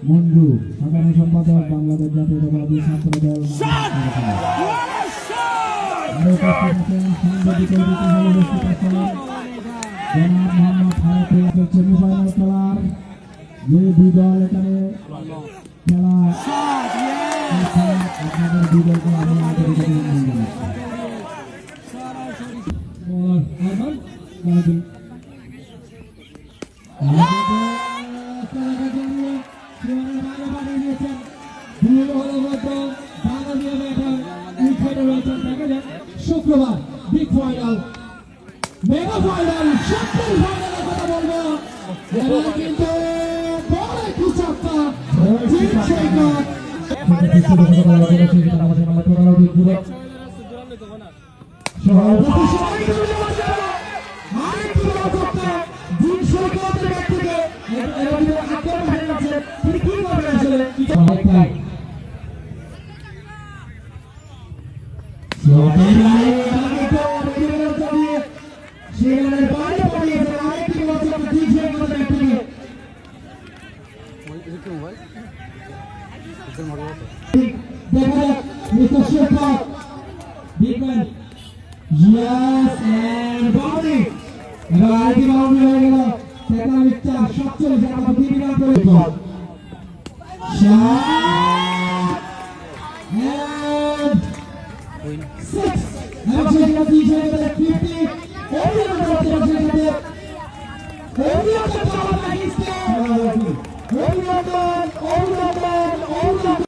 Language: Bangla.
মঞ্জু সাধারণ সম্পাদক বাংলাদেশ জাতীয়তাবাদী ছাত্র দল সেমিফাইনাল খেলার যে দুই দল এখানে খেলা আপনাদের দুই দলকে আমি আন্তরিক অভিনন্দন জানাচ্ছি। শুক্রবার বিগ ফাইনাল মেগা ফাইনাল সপ্তম ফাইনালের কথা বলবো কিন্তু বড় একটু চাপটা